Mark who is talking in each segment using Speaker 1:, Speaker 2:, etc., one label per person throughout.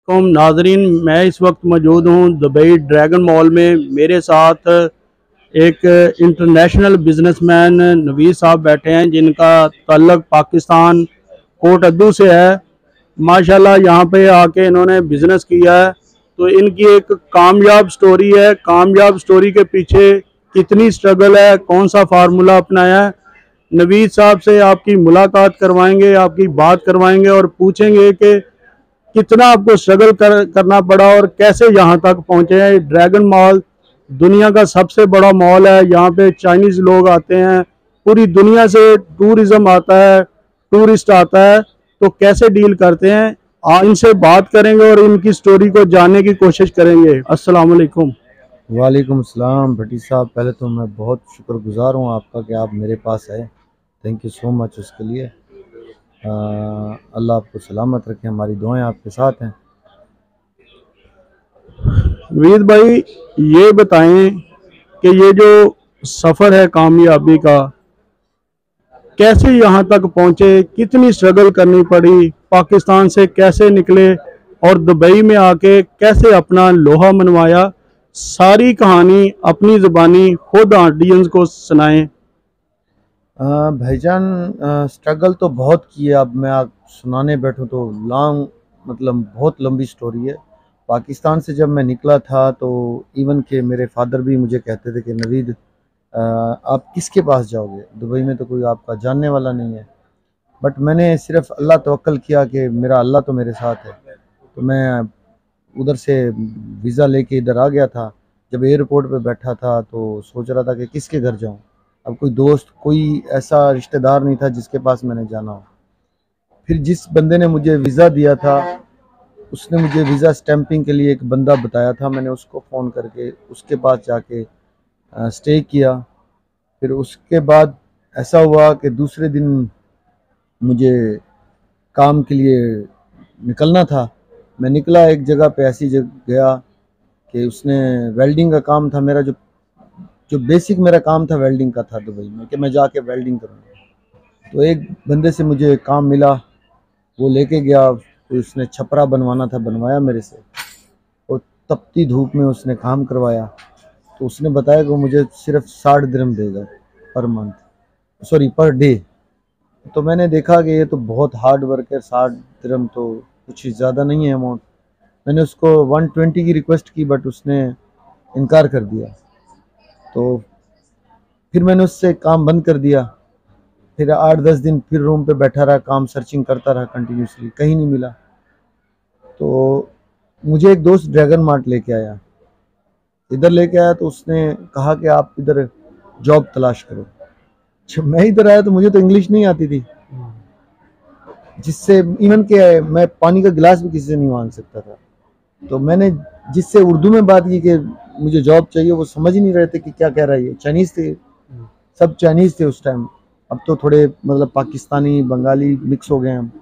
Speaker 1: नाजरीन, मैं इस वक्त मौजूद हूँ दुबई ड्रैगन मॉल में। मेरे साथ एक इंटरनेशनल बिजनेसमैन नवीद साहब बैठे हैं जिनका ताल्लुक पाकिस्तान कोट अद्दू से है। माशाल्लाह यहाँ पे आके इन्होंने बिजनेस किया है, तो इनकी एक कामयाब स्टोरी है। कामयाब स्टोरी के पीछे कितनी स्ट्रगल है, कौन सा फार्मूला अपनाया है, नवीद साहब से आपकी मुलाकात करवाएंगे, आपकी बात करवाएंगे और पूछेंगे कि कितना आपको स्ट्रगल करना पड़ा और कैसे यहाँ तक पहुँचे हैं। ड्रैगन मॉल दुनिया का सबसे बड़ा मॉल है। यहाँ पे चाइनीज लोग आते हैं, पूरी दुनिया से टूरिज्म आता है, टूरिस्ट आता है, तो कैसे डील करते हैं इनसे बात करेंगे और इनकी स्टोरी को जानने की कोशिश करेंगे। अस्सलाम वालेकुम।
Speaker 2: वालेकुम सलाम भट्टी साहब, पहले तो मैं बहुत शुक्रगुजार हूँ आपका कि आप मेरे पास आए। थैंक यू सो मच उसके लिए। अल्लाह आपको सलामत रखे, हमारी दुआएं आपके साथ हैं।
Speaker 1: नवीद भाई, ये बताएं कि ये जो सफ़र है कामयाबी का, कैसे यहाँ तक पहुँचे, कितनी स्ट्रगल करनी पड़ी, पाकिस्तान से कैसे निकले और दुबई में आके कैसे अपना लोहा मनवाया, सारी कहानी अपनी ज़ुबानी खुद ऑडियंस को सुनाएं।
Speaker 2: भाईजान, स्ट्रगल तो बहुत की है। अब मैं आप सुनाने बैठूं तो लॉन्ग, मतलब बहुत लंबी स्टोरी है। पाकिस्तान से जब मैं निकला था तो इवन के मेरे फादर भी मुझे कहते थे कि नवीद, आप किसके पास जाओगे, दुबई में तो कोई आपका जानने वाला नहीं है। बट मैंने सिर्फ अल्लाह तवक्कल किया कि मेरा अल्लाह तो मेरे साथ है। तो मैं उधर से वीज़ा लेके इधर आ गया था। जब एयरपोर्ट पे बैठा था तो सोच रहा था कि किसके घर जाऊं। अब कोई दोस्त, कोई ऐसा रिश्तेदार नहीं था जिसके पास मैंने जाना हो। फिर जिस बंदे ने मुझे वीज़ा दिया था, उसने मुझे वीज़ा स्टैंपिंग के लिए एक बंदा बताया था। मैंने उसको फ़ोन करके उसके पास जाके स्टे किया। फिर उसके बाद ऐसा हुआ कि दूसरे दिन मुझे काम के लिए निकलना था। मैं निकला एक जगह पे, ऐसी जगह गया कि उसने वेल्डिंग का काम था। मेरा जो जो बेसिक मेरा काम था वेल्डिंग का था दुबई में, कि मैं जाके वेल्डिंग करूँगा। तो एक बंदे से मुझे काम मिला, वो लेके गया। तो उसने छपरा बनवाना था, बनवाया मेरे से, और तपती धूप में उसने काम करवाया। तो उसने बताया कि वो मुझे सिर्फ 60 दिरहम देगा per month, sorry per day. तो मैंने देखा कि ये तो बहुत हार्ड वर्क है, 60 दिरहम तो कुछ ज़्यादा नहीं है अमाउंट। मैंने उसको 120 की रिक्वेस्ट की, बट उसने इनकार कर दिया। तो फिर मैंने उससे काम बंद कर दिया। फिर 8-10 दिन फिर रूम पे बैठा रहा, काम सर्चिंग करता रहा कंटिन्यूसली, कहीं नहीं मिला। तो मुझे एक दोस्त ड्रैगन मार्ट लेके आया, इधर लेके आया। तो उसने कहा कि आप इधर जॉब तलाश करो। जब मैं इधर आया तो मुझे तो इंग्लिश नहीं आती थी, जिससे इवन के मैं पानी का गिलास भी किसी से नहीं मांग सकता था। तो मैंने जिससे उर्दू में बात की कि मुझे जॉब चाहिए, वो समझ ही नहीं रहे थे कि क्या कह रहा है। ये चाइनीज़ थे, सब चाइनीज़ थे उस टाइम। अब तो थोड़े मतलब पाकिस्तानी बंगाली मिक्स हो गए हैं,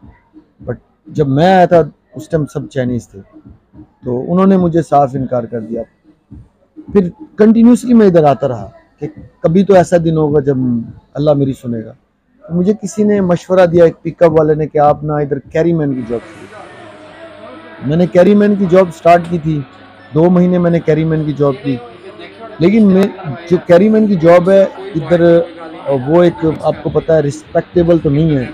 Speaker 2: बट जब मैं आया था उस टाइम सब चाइनीज़ थे। तो उन्होंने मुझे साफ इनकार कर दिया। फिर कंटिन्यूसली मैं इधर आता रहा कि कभी तो ऐसा दिन होगा जब अल्लाह मेरी सुनेगा। तो मुझे किसी ने मशवरा दिया, एक पिकअप वाले ने, कि आप ना इधर कैरीमैन की जॉब कीजिए। मैंने कैरीमैन की जॉब स्टार्ट की थी। 2 महीने मैंने कैरीमैन की जॉब की। लेकिन मैं जो कैरीमैन की जॉब है इधर, वो एक आपको पता है रिस्पेक्टेबल तो नहीं है।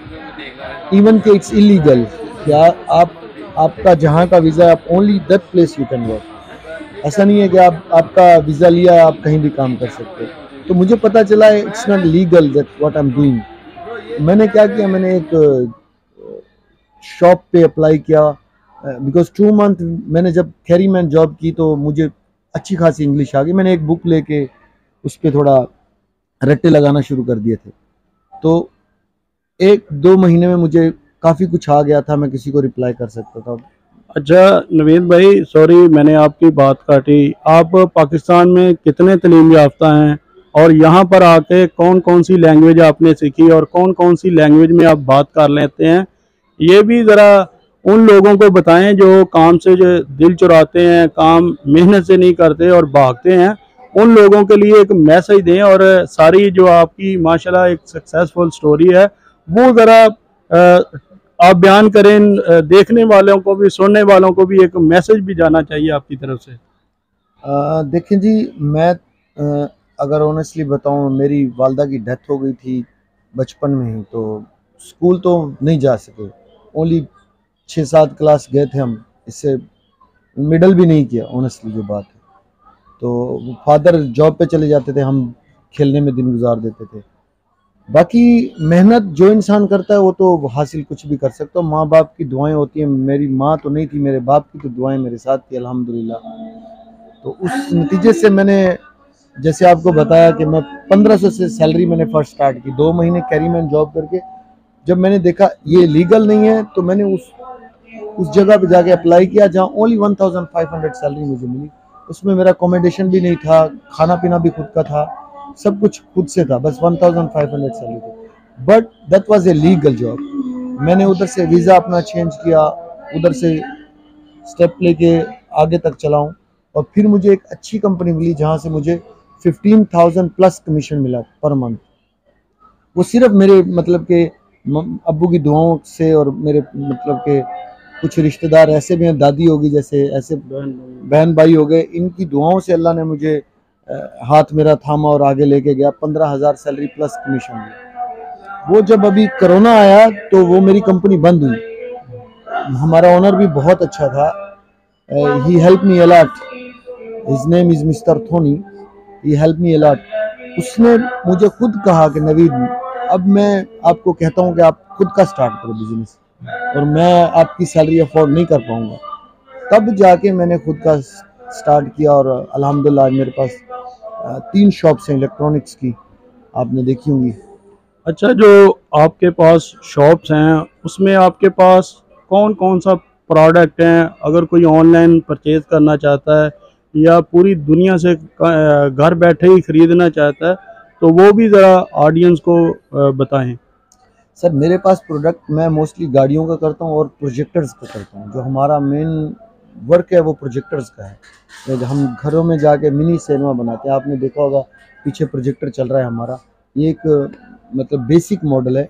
Speaker 2: इवन के इट्स इलीगल। क्या आप, आपका जहाँ का वीज़ा है, आप only that place you can work. ऐसा नहीं है कि आपका वीज़ा लिया है आप कहीं भी काम कर सकते हो। तो मुझे पता चला है it's not legal that what I am doing. मैंने क्या किया, मैंने एक शॉप पे अप्लाई किया। बिकॉज 2 मंथ मैंने जब कैरीमैन जॉब की तो मुझे अच्छी खासी इंग्लिश आ गई। मैंने एक बुक लेके उस पर थोड़ा रट्टे लगाना शुरू कर दिए थे। तो 1-2 महीने में मुझे काफ़ी कुछ आ गया था, मैं किसी को रिप्लाई कर सकता था।
Speaker 1: अच्छा नवीद भाई, सॉरी मैंने आपकी बात काटी। आप पाकिस्तान में कितने तालीम याफ्ता हैं और यहाँ पर आके कौन कौन सी लैंग्वेज आपने सीखी और कौन कौन सी लैंग्वेज में आप बात कर लेते हैं, ये भी ज़रा उन लोगों को बताएं जो काम से जो दिल चुराते हैं, काम मेहनत से नहीं करते और भागते हैं। उन लोगों के लिए एक मैसेज दें और सारी जो आपकी माशाल्लाह एक सक्सेसफुल स्टोरी है वो ज़रा आप बयान करें, देखने वालों को भी, सुनने वालों को भी एक मैसेज भी जाना चाहिए आपकी तरफ से।
Speaker 2: देखें जी, मैं अगर ऑनेस्टली बताऊं, मेरी वालदा की डेथ हो गई थी बचपन में ही, तो स्कूल तो नहीं जा सके। ओनली 6-7 क्लास गए थे हम, इससे मिडल भी नहीं किया ऑनेस्टली जो बात है। तो फादर जॉब पे चले जाते थे, हम खेलने में दिन गुजार देते थे। बाकी मेहनत जो इंसान करता है वो तो हासिल कुछ भी कर सकता है। माँ बाप की दुआएं होती हैं। मेरी माँ तो नहीं थी, मेरे बाप की तो दुआएं मेरे साथ थी अल्हम्दुलिल्लाह। तो उस नतीजे से मैंने, जैसे आपको बताया कि मैं 1500 से सैलरी मैंने फर्स्ट स्टार्ट की, 2 महीने कैरीमैन जॉब करके। जब मैंने देखा ये लीगल नहीं है, तो मैंने उस जगह पे जाके अप्लाई किया जहाँ ओनली 1500 सैलरी मुझे मिली। उसमें मेरा अकोमोडेशन भी नहीं था, खाना पीना भी खुद का था, सब कुछ खुद से था, बस 1500 सैलरी थी। But that was a legal job. मैंने उधर से वीज़ा अपना चेंज किया, उधर से स्टेप लेके आगे तक चलाऊं, और फिर मुझे एक अच्छी कंपनी मिली जहां से मुझे 15,000 प्लस कमीशन मिला पर मंथ। वो सिर्फ मेरे मतलब के अब्बू की दुआओं से, और मेरे मतलब के कुछ रिश्तेदार ऐसे भी हैं, दादी होगी जैसे, ऐसे बहन भाई हो गए, इनकी दुआओं से अल्लाह ने मुझे हाथ मेरा थामा और आगे लेके गया। 15,000 सैलरी प्लस कमीशन दी। वो जब अभी कोरोना आया तो वो मेरी कंपनी बंद हुई। हमारा ओनर भी बहुत अच्छा था, he help me a lot, his name is mister Thoni, he help me a lot. उसने मुझे खुद कहा कि नवीद, अब मैं आपको कहता हूँ कि आप खुद का स्टार्ट करो बिजनेस, और मैं आपकी सैलरी अफोर्ड नहीं कर पाऊंगा। तब जाके मैंने खुद का स्टार्ट किया, और अल्हम्दुलिल्लाह मेरे पास 3 शॉप्स हैं इलेक्ट्रॉनिक्स की, आपने देखी होंगी।
Speaker 1: अच्छा, जो आपके पास शॉप्स हैं उसमें आपके पास कौन कौन सा प्रोडक्ट हैं? अगर कोई ऑनलाइन परचेज करना चाहता है या पूरी दुनिया से घर बैठे ही ख़रीदना चाहता है, तो वो भी ज़रा ऑडियंस को बताएं।
Speaker 2: सर, मेरे पास प्रोडक्ट, मैं मोस्टली गाड़ियों का करता हूँ और प्रोजेक्टर्स का करता हूँ। जो हमारा मेन वर्क है वो प्रोजेक्टर्स का है। हम घरों में जाके मिनी सिनेमा बनाते हैं। आपने देखा होगा पीछे प्रोजेक्टर चल रहा है हमारा, ये एक मतलब बेसिक मॉडल है।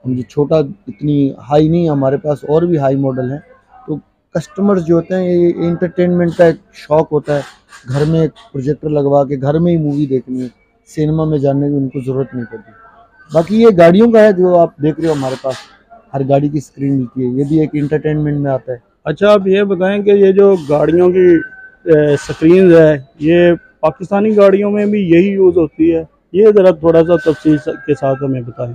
Speaker 2: हम जो छोटा, इतनी हाई नहीं है हमारे पास, और भी हाई मॉडल हैं। तो कस्टमर्स जो होते हैं, ये एंटरटेनमेंट का एक शौक होता है, घर में एक प्रोजेक्टर लगवा के घर में ही मूवी देखनी है, सिनेमा में जाने की उनको ज़रूरत नहीं पड़ती। बाकी ये गाड़ियों का है जो आप देख रहे हो हमारे पास, हर गाड़ी की स्क्रीन मिलती है, ये भी एक इंटरटेनमेंट में आता है।
Speaker 1: अच्छा, आप ये बताएं कि ये जो गाड़ियों की स्क्रीन है, ये पाकिस्तानी गाड़ियों में भी यही यूज़ होती है? ये ज़रा थोड़ा सा तफसील के साथ हमें बताएं।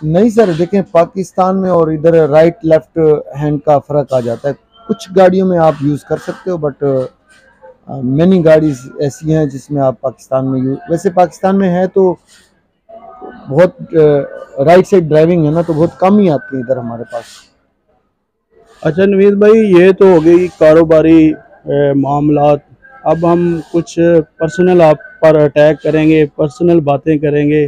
Speaker 2: नहीं सर, देखें, पाकिस्तान में और इधर राइट लेफ्ट हैंड का फ़र्क आ जाता है। कुछ गाड़ियों में आप यूज़ कर सकते हो, बट मैनी गाड़ीज ऐसी हैं जिसमें आप पाकिस्तान में वैसे पाकिस्तान में है तो बहुत राइट साइड ड्राइविंग है ना, तो बहुत कम ही आती है इधर हमारे पास।
Speaker 1: अच्छा नवीद भाई, ये तो हो गई कारोबारी मामलात। अब हम कुछ पर्सनल आप पर अटैक करेंगे, पर्सनल बातें करेंगे।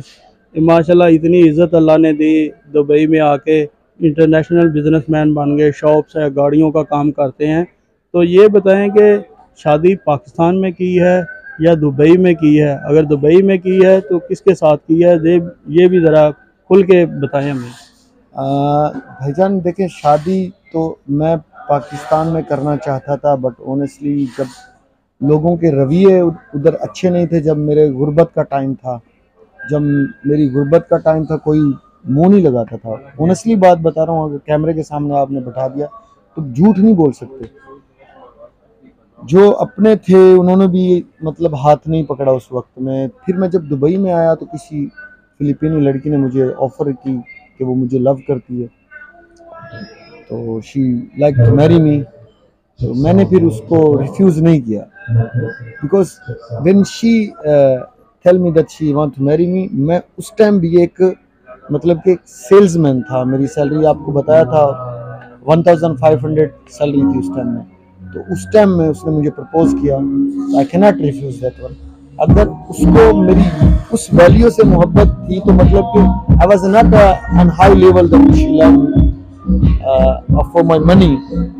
Speaker 1: माशाल्लाह इतनी इज़्ज़त अल्लाह ने दी, दुबई में आके इंटरनेशनल बिजनेसमैन बन गए, शॉप्स है, गाड़ियों का काम करते हैं। तो ये बताएं कि शादी पाकिस्तान में की है या दुबई में की है? अगर दुबई में की है तो किसके साथ की है, ये भी ज़रा खुल के बताएं हमें।
Speaker 2: भाईजान देखें, शादी तो मैं पाकिस्तान में करना चाहता था, बट ऑनेस्टली जब लोगों के रवैये उधर अच्छे नहीं थे, जब मेरे गुर्बत का टाइम था, जब मेरी गुर्बत का टाइम था, कोई मुंह नहीं लगाता था। ऑनेस्टली बात बता रहा हूँ, अगर कैमरे के सामने आपने बैठा दिया तो झूठ नहीं बोल सकते। जो अपने थे उन्होंने भी मतलब हाथ नहीं पकड़ा उस वक्त में। फिर मैं जब दुबई में आया तो किसी फिलिपीनी लड़की ने मुझे ऑफ़र की कि वो मुझे लव करती है, तो she like to marry me. तो मैंने फिर उसको रिफ्यूज़ नहीं किया, because when she tell me that she want to marry me, मैं उस टाइम भी एक मतलब कि सेल्समैन था। मेरी सैलरी आपको बताया था 1500 सैलरी थी उस टाइम में। तो उस टाइम में उसने मुझे प्रपोज किया, I can not refuse that one. अगर उसको मेरी उस वैल्यू से मोहब्बत थी तो मतलब कि I was not on high level that she love for my money,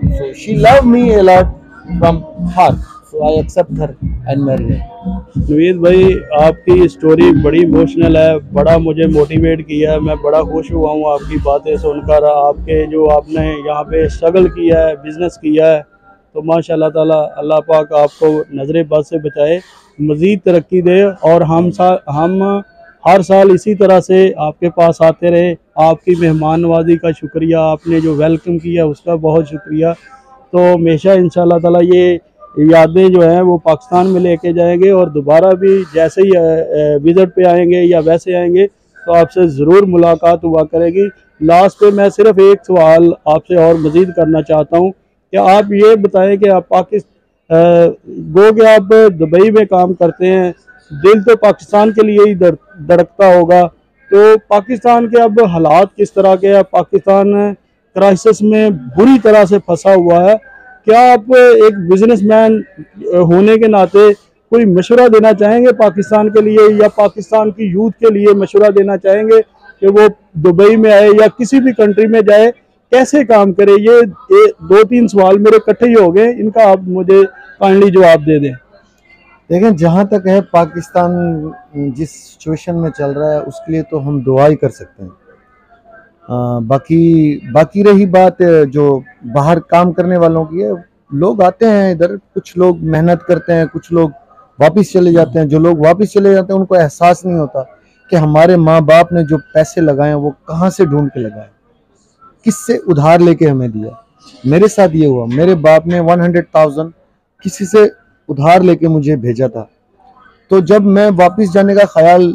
Speaker 2: so she love me a lot from heart, so I accept her and marry her.
Speaker 1: Naveed भाई, आपकी स्टोरी बड़ी इमोशनल है, बड़ा मुझे मोटिवेट किया है। मैं बड़ा खुश हुआ हूँ आपकी बातें सुनकर। आपके जो आपने यहाँ पे स्ट्रगल किया है, बिज़नेस किया है, तो माशाल्लाह ताला अल्लाह पाक आपको नज़र बद से बचाए, मज़ीद तरक्की दे। और हम हर साल इसी तरह से आपके पास आते रहे। आपकी मेहमान नवाजी का शुक्रिया, आपने जो वेलकम किया उसका बहुत शुक्रिया। तो हमेशा इंशाल्लाह ताला ये यादें जो हैं वो पाकिस्तान में लेके जाएंगे, और दोबारा भी जैसे ही विज़िट पे आएंगे या वैसे आएंगे तो आपसे ज़रूर मुलाकात हुआ करेगी। लास्ट पे मैं सिर्फ एक सवाल आपसे और मज़ीद करना चाहता हूँ कि आप ये बताएं कि आप गो कि आप दुबई में काम करते हैं, दिल तो पाकिस्तान के लिए ही धड़कता होगा। तो पाकिस्तान के अब हालात किस तरह के हैं? पाकिस्तान क्राइसिस में बुरी तरह से फंसा हुआ है। क्या आप एक बिजनेसमैन होने के नाते कोई मशवरा देना चाहेंगे पाकिस्तान के लिए, या पाकिस्तान की यूथ के लिए मशवरा देना चाहेंगे कि वो दुबई में आए या किसी भी कंट्री में जाए, कैसे काम करे? ये 2-3 सवाल मेरे इकट्ठे ही हो गए, इनका आप मुझे काइंडली जवाब दे दें।
Speaker 2: देखें, जहाँ तक है पाकिस्तान जिस सिचुएशन में चल रहा है उसके लिए तो हम दुआ ही कर सकते हैं। बाकी रही बात जो बाहर काम करने वालों की है, लोग आते हैं इधर, कुछ लोग मेहनत करते हैं, कुछ लोग वापस चले जाते हैं। जो लोग वापस चले जाते हैं उनको एहसास नहीं होता कि हमारे माँ बाप ने जो पैसे लगाए वो कहाँ से ढूंढ के लगाए, किससे उधार लेके हमें दिया। मेरे साथ ये हुआ, मेरे बाप ने 100,000 किसी से उधार लेके मुझे भेजा था। तो जब मैं वापस जाने का ख्याल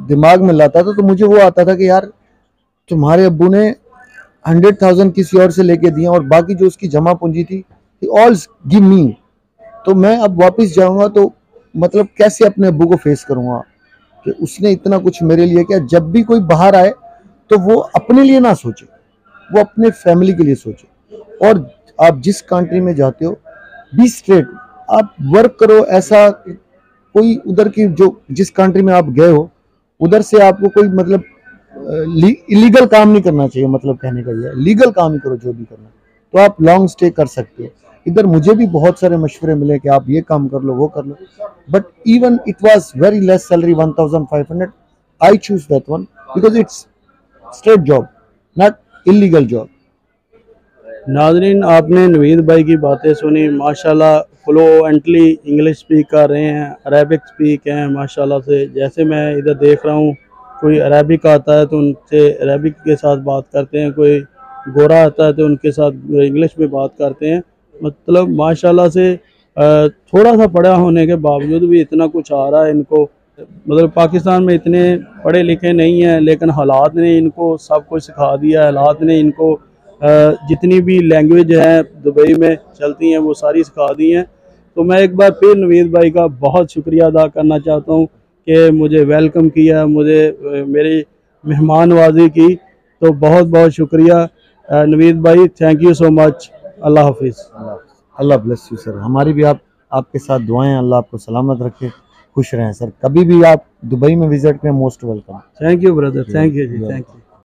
Speaker 2: दिमाग में लाता था तो मुझे वो आता था कि यार तुम्हारे अब्बू ने 100,000 किसी और से लेके दिया और बाकी जो उसकी जमा पूंजी थी ऑल गिव मी। तो मैं अब वापस जाऊंगा तो मतलब कैसे अपने अब्बू को फेस करूंगा कि उसने इतना कुछ मेरे लिए किया। जब भी कोई बाहर आए तो वो अपने लिए ना सोचे, वो अपने फैमिली के लिए सोचे। और आप जिस कंट्री में जाते हो बी स्ट्रेट, आप वर्क करो ऐसा कोई उधर की जो जिस कंट्री में आप गए हो उधर से आपको कोई मतलब इलीगल काम नहीं करना चाहिए। मतलब कहने का ये लीगल काम ही करो जो भी करना, तो आप लॉन्ग स्टे कर सकते हो। इधर मुझे भी बहुत सारे मशवरे मिले कि आप ये काम कर लो वो कर लो, but even it was very less salary 1,500। I choose that one because it's straight job, not illegal job.
Speaker 1: नाजरीन, आपने नवीद भाई की बातें सुनी। माशाल्लाह फ्लुएंटली इंग्लिश स्पीक कर रहे हैं, अरेबिक स्पीक हैं माशाल्लाह से। जैसे मैं इधर देख रहा हूँ, कोई अरेबिक आता है तो उनसे अरेबिक के साथ बात करते हैं, कोई गोरा आता है तो उनके साथ इंग्लिश में बात करते हैं। मतलब माशाल्लाह से थोड़ा सा पढ़ा होने के बावजूद भी इतना कुछ आ रहा है इनको। मतलब पाकिस्तान में इतने पढ़े लिखे नहीं हैं, लेकिन हालात ने इनको सब कुछ सिखा दिया। हालात ने इनको जितनी भी लैंग्वेज है दुबई में चलती हैं वो सारी सिखा दी हैं। तो मैं एक बार फिर नवीद भाई का बहुत शुक्रिया अदा करना चाहता हूँ कि मुझे वेलकम किया, मुझे मेरी मेहमान नवाजी की। तो बहुत बहुत शुक्रिया नवीद भाई, थैंक यू सो मच। अल्लाह हाफिज़।
Speaker 2: अल्लाह ब्लेस यू सर। हमारी भी आपके साथ दुआएं, अल्लाह आपको सलामत रखे, खुश रहें सर। कभी भी आप दुबई में विजिट करें, most welcome.
Speaker 1: Thank you brother, thank you ji, thank you.